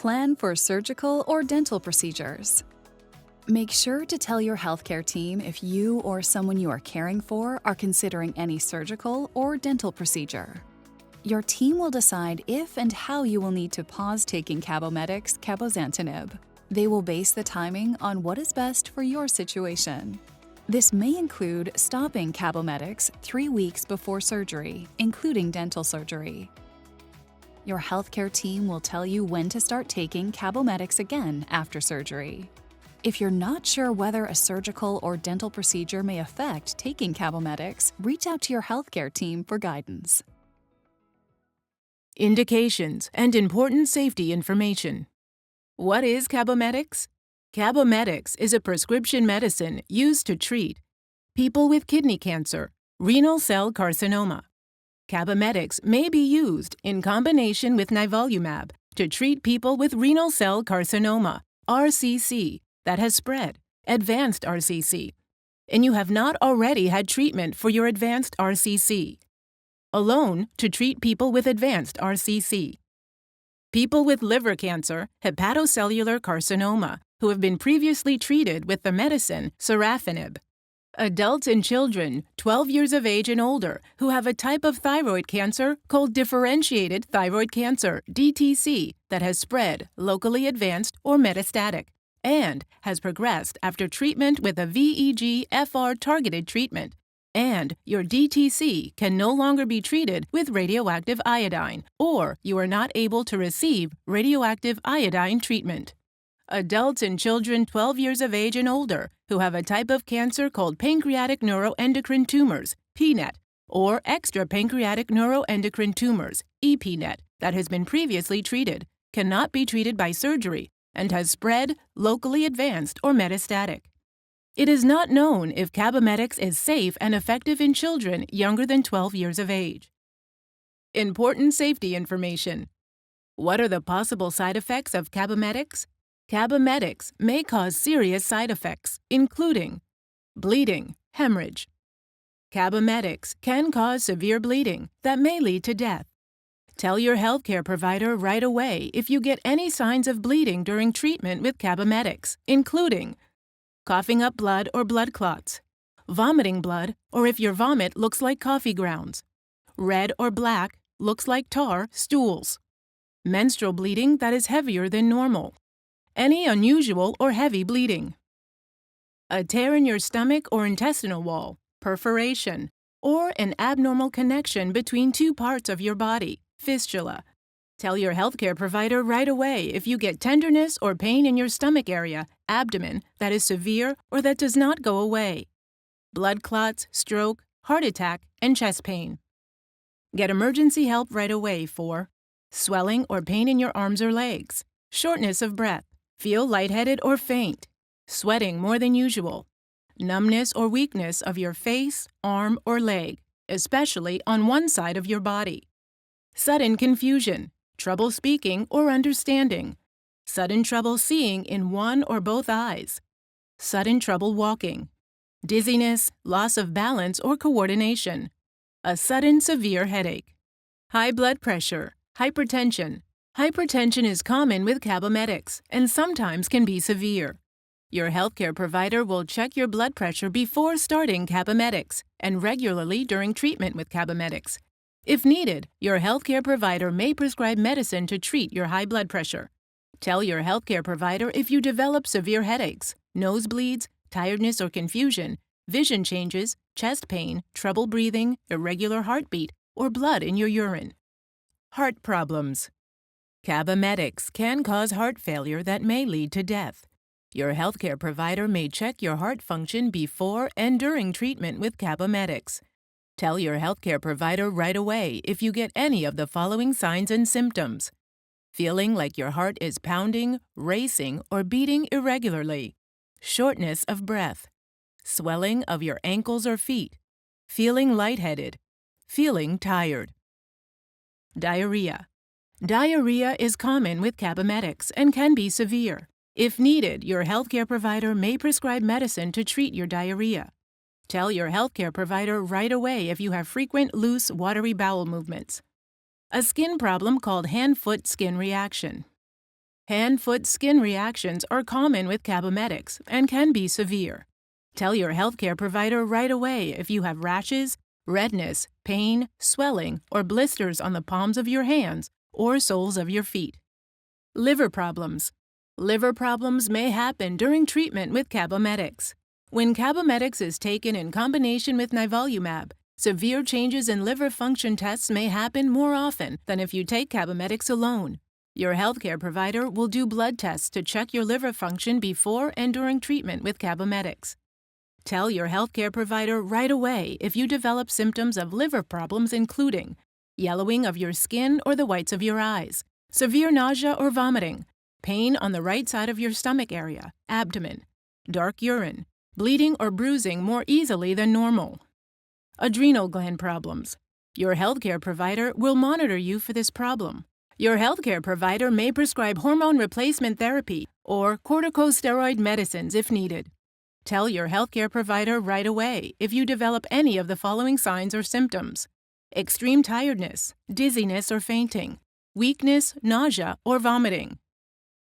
Plan for surgical or dental procedures. Make sure to tell your healthcare team if you or someone you are caring for are considering any surgical or dental procedure. Your team will decide if and how you will need to pause taking Cabometyx cabozantinib. They will base the timing on what is best for your situation. This may include stopping Cabometyx 3 weeks before surgery, including dental surgery. Your healthcare team will tell you when to start taking Cabometyx again after surgery. If you're not sure whether a surgical or dental procedure may affect taking Cabometyx, reach out to your healthcare team for guidance. Indications and important safety information. What is Cabometyx? Cabometyx is a prescription medicine used to treat people with kidney cancer, renal cell carcinoma. Cabometyx may be used in combination with nivolumab to treat people with renal cell carcinoma, RCC, that has spread, advanced RCC, and you have not already had treatment for your advanced RCC. Alone to treat people with advanced RCC. People with liver cancer, hepatocellular carcinoma, who have been previously treated with the medicine sorafenib. Adults and children 12 years of age and older who have a type of thyroid cancer called differentiated thyroid cancer, DTC, that has spread, locally advanced, or metastatic, and has progressed after treatment with a VEGFR targeted treatment, and your DTC can no longer be treated with radioactive iodine, or you are not able to receive radioactive iodine treatment. Adults and children 12 years of age and older who have a type of cancer called pancreatic neuroendocrine tumors, PNET, or extrapancreatic neuroendocrine tumors, EPNET, that has been previously treated, cannot be treated by surgery, and has spread, locally advanced, or metastatic. It is not known if Cabometyx is safe and effective in children younger than 12 years of age. Important safety information. What are the possible side effects of Cabometyx? Cabometyx may cause serious side effects, including bleeding, hemorrhage. Cabometyx can cause severe bleeding that may lead to death. Tell your healthcare provider right away if you get any signs of bleeding during treatment with Cabometyx, including coughing up blood or blood clots, vomiting blood, or if your vomit looks like coffee grounds, red or black, looks like tar, stools, menstrual bleeding that is heavier than normal, any unusual or heavy bleeding, a tear in your stomach or intestinal wall, perforation, or an abnormal connection between two parts of your body, fistula. Tell your healthcare provider right away if you get tenderness or pain in your stomach area, abdomen, that is severe or that does not go away, blood clots, stroke, heart attack, and chest pain. Get emergency help right away for swelling or pain in your arms or legs, shortness of breath, feel lightheaded or faint, sweating more than usual, numbness or weakness of your face, arm, or leg, especially on one side of your body, sudden confusion, trouble speaking or understanding, sudden trouble seeing in one or both eyes, sudden trouble walking, dizziness, loss of balance or coordination, a sudden severe headache, high blood pressure, hypertension. Hypertension is common with Cabometyx and sometimes can be severe. Your healthcare provider will check your blood pressure before starting Cabometyx and regularly during treatment with Cabometyx. If needed, your healthcare provider may prescribe medicine to treat your high blood pressure. Tell your healthcare provider if you develop severe headaches, nosebleeds, tiredness or confusion, vision changes, chest pain, trouble breathing, irregular heartbeat, or blood in your urine. Heart problems. Cabometyx can cause heart failure that may lead to death. Your healthcare provider may check your heart function before and during treatment with Cabometyx. Tell your healthcare provider right away if you get any of the following signs and symptoms: feeling like your heart is pounding, racing, or beating irregularly, shortness of breath, swelling of your ankles or feet, feeling lightheaded, feeling tired. Diarrhea. Diarrhea is common with Cabometyx and can be severe. If needed, your healthcare provider may prescribe medicine to treat your diarrhea. Tell your healthcare provider right away if you have frequent loose, watery bowel movements. A skin problem called hand-foot skin reaction. Hand-foot skin reactions are common with Cabometyx and can be severe. Tell your healthcare provider right away if you have rashes, redness, pain, swelling, or blisters on the palms of your hands or soles of your feet. Liver problems. Liver problems may happen during treatment with Cabometyx. When Cabometyx is taken in combination with nivolumab, severe changes in liver function tests may happen more often than if you take Cabometyx alone. Your healthcare provider will do blood tests to check your liver function before and during treatment with Cabometyx. Tell your healthcare provider right away if you develop symptoms of liver problems including yellowing of your skin or the whites of your eyes, severe nausea or vomiting, pain on the right side of your stomach area, abdomen, dark urine, bleeding or bruising more easily than normal. Adrenal gland problems. Your healthcare provider will monitor you for this problem. Your healthcare provider may prescribe hormone replacement therapy or corticosteroid medicines if needed. Tell your healthcare provider right away if you develop any of the following signs or symptoms: extreme tiredness, dizziness or fainting, weakness, nausea, or vomiting,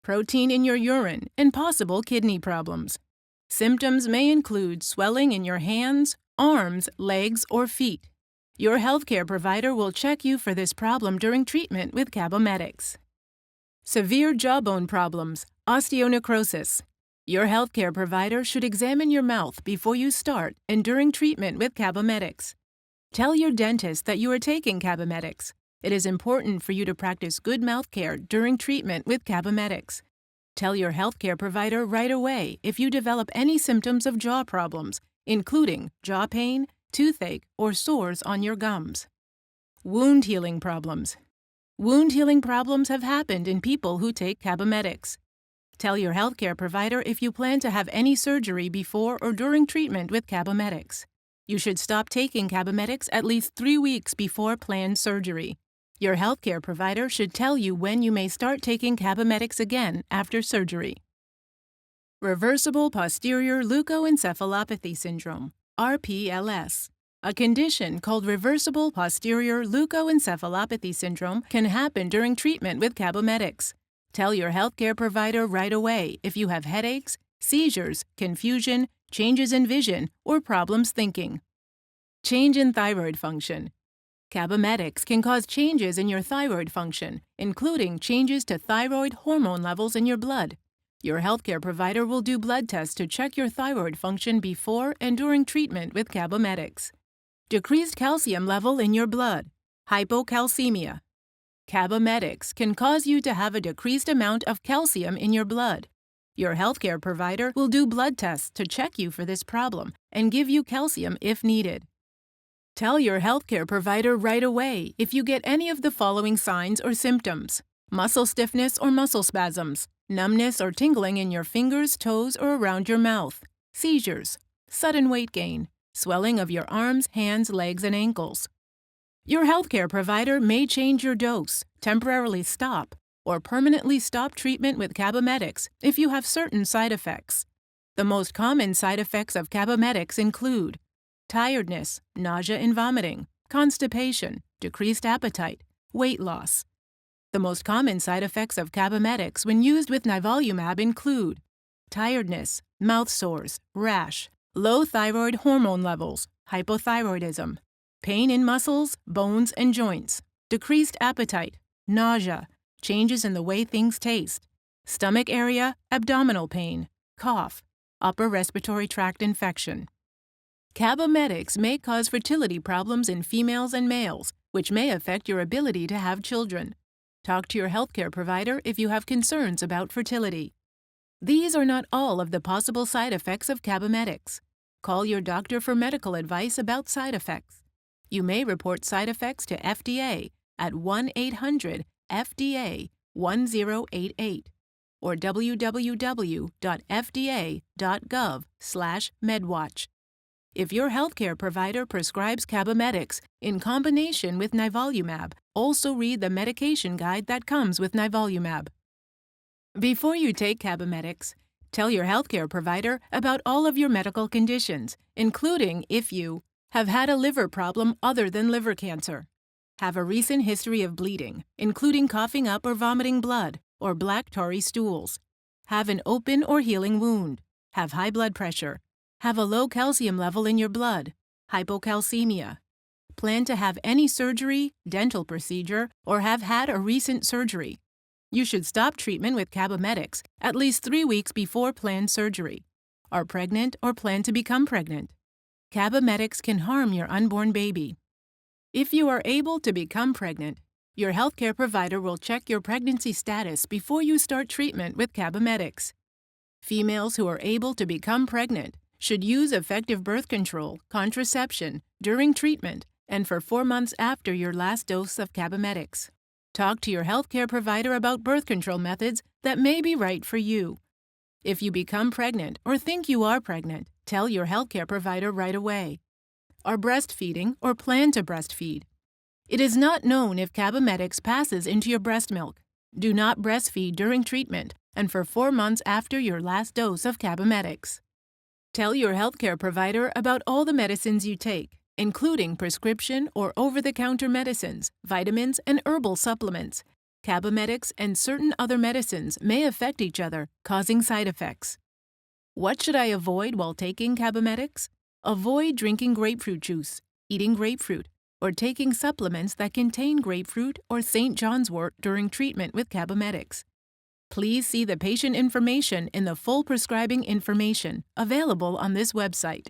protein in your urine, and possible kidney problems. Symptoms may include swelling in your hands, arms, legs, or feet. Your healthcare provider will check you for this problem during treatment with Cabometyx. Severe jawbone problems, osteonecrosis. Your healthcare provider should examine your mouth before you start and during treatment with Cabometyx. Tell your dentist that you are taking Cabometyx. It is important for you to practice good mouth care during treatment with Cabometyx. Tell your healthcare provider right away if you develop any symptoms of jaw problems, including jaw pain, toothache, or sores on your gums. Wound healing problems. Wound healing problems have happened in people who take Cabometyx. Tell your healthcare provider if you plan to have any surgery before or during treatment with Cabometyx. You should stop taking Cabometyx at least 3 weeks before planned surgery. Your healthcare provider should tell you when you may start taking Cabometyx again after surgery. Reversible posterior leukoencephalopathy syndrome, RPLS. A condition called reversible posterior leukoencephalopathy syndrome can happen during treatment with Cabometyx. Tell your healthcare provider right away if you have headaches, seizures, confusion, changes in vision, or problems thinking. Change in thyroid function. Cabometyx can cause changes in your thyroid function, including changes to thyroid hormone levels in your blood. Your healthcare provider will do blood tests to check your thyroid function before and during treatment with Cabometyx. Decreased calcium level in your blood, hypocalcemia. Cabometyx can cause you to have a decreased amount of calcium in your blood. Your healthcare provider will do blood tests to check you for this problem and give you calcium if needed. Tell your healthcare provider right away if you get any of the following signs or symptoms: muscle stiffness or muscle spasms, numbness or tingling in your fingers, toes, or around your mouth, seizures, sudden weight gain, swelling of your arms, hands, legs, and ankles. Your healthcare provider may change your dose, temporarily stop, or permanently stop treatment with Cabometyx if you have certain side effects. The most common side effects of Cabometyx include tiredness, nausea and vomiting, constipation, decreased appetite, weight loss. The most common side effects of Cabometyx when used with nivolumab include tiredness, mouth sores, rash, low thyroid hormone levels, hypothyroidism, pain in muscles, bones, and joints, decreased appetite, nausea, changes in the way things taste, stomach area, abdominal pain, cough, upper respiratory tract infection. Cabometyx may cause fertility problems in females and males, which may affect your ability to have children. Talk to your healthcare provider if you have concerns about fertility. These are not all of the possible side effects of Cabometyx. Call your doctor for medical advice about side effects. You may report side effects to FDA at 1-800-FDA-1088 or www.fda.gov/medwatch. If your healthcare provider prescribes Cabometyx in combination with nivolumab, also read the medication guide that comes with nivolumab. Before you take Cabometyx, tell your healthcare provider about all of your medical conditions, including if you have had a liver problem other than liver cancer, have a recent history of bleeding, including coughing up or vomiting blood, or black tarry stools, have an open or healing wound, have high blood pressure, have a low calcium level in your blood, hypocalcemia, plan to have any surgery, dental procedure, or have had a recent surgery. You should stop treatment with Cabometyx at least 3 weeks before planned surgery, are pregnant or plan to become pregnant. Cabometyx can harm your unborn baby. If you are able to become pregnant, your healthcare provider will check your pregnancy status before you start treatment with Cabometyx. Females who are able to become pregnant should use effective birth control, contraception, during treatment and for 4 months after your last dose of Cabometyx. Talk to your healthcare provider about birth control methods that may be right for you. If you become pregnant or think you are pregnant, tell your healthcare provider right away. Are breastfeeding or plan to breastfeed. It is not known if Cabometyx passes into your breast milk. Do not breastfeed during treatment and for 4 months after your last dose of Cabometyx. Tell your healthcare provider about all the medicines you take, including prescription or over-the-counter medicines, vitamins, and herbal supplements. Cabometyx and certain other medicines may affect each other, causing side effects. What should I avoid while taking Cabometyx? Avoid drinking grapefruit juice, eating grapefruit, or taking supplements that contain grapefruit or St. John's wort during treatment with Cabometyx. Please see the patient information in the full prescribing information available on this website.